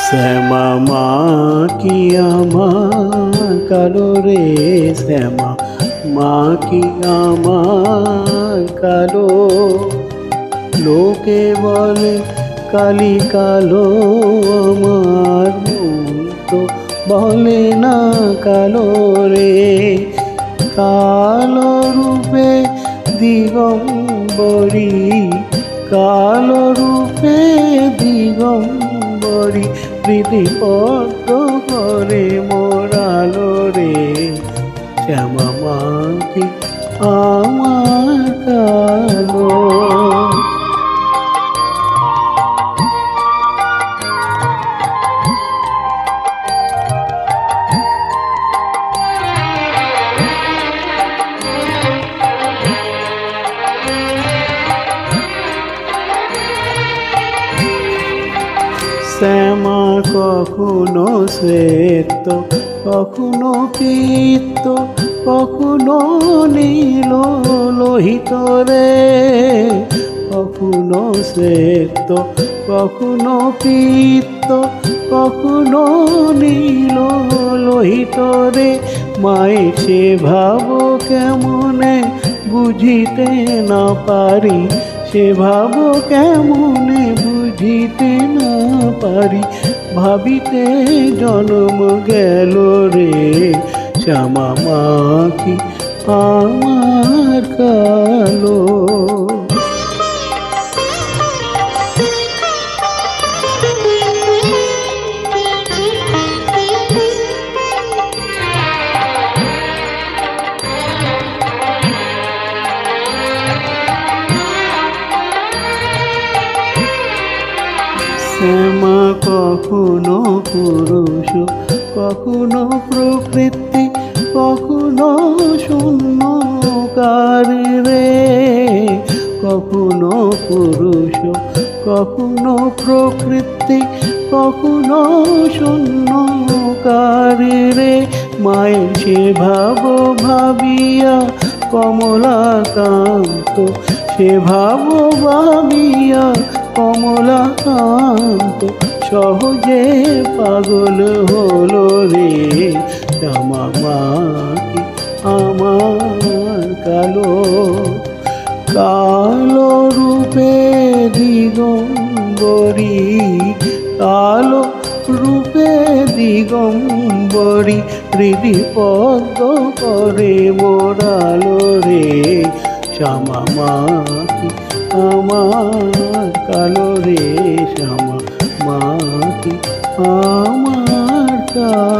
শ্যামা মা কি আমার কালো রে, শ্যামা মা কি আমার কালো। লোকে বলে কালি কালো, আমার মন তো বলে না কালো রে। কালো রূপে দিগম্বরী, কালো রূপে দিগম্বরী, প্রীতি পদ্ম করে মোরালো রে। শ্যামা মা কি আমার কালো। শ্যামা কখনো শ্বেত, কখনো পীত, কখনো নীল লোহিত রে। কখনো শ্বেত, কখনো পীত, কখনো নীল লোহিত রে। মায়ের সে ভাব কেমনে বুঝিতে না পারি, সে ভাব কেমনে বুঝিতে না পারি। ভাবিতে জন্ম গেল রে, শ্যামা মা কি আমার কালো। শ্যামা কখনো পুরুষ, কখনো প্রকৃতি, কখনো শূন্যকার রে। কখনো পুরুষ, কখনো প্রকৃতি, কখনো শূন্যকার রে। মায়ের সে ভাব ভাবিয়া কমলাকান্ত, সে ভাব ভাবিয়া কমলাকান্ত সহজে পাগল হলো রে। শ্যামা মা কি আমার কালো। কালো রূপে দিগম্বরী, কালো রূপে দিগম্বরী, হৃদি পদ্ম করে মোরালো রে। শ্যামা মা কি আমার কালো রে, শ্যামা মা কি আমার কালো।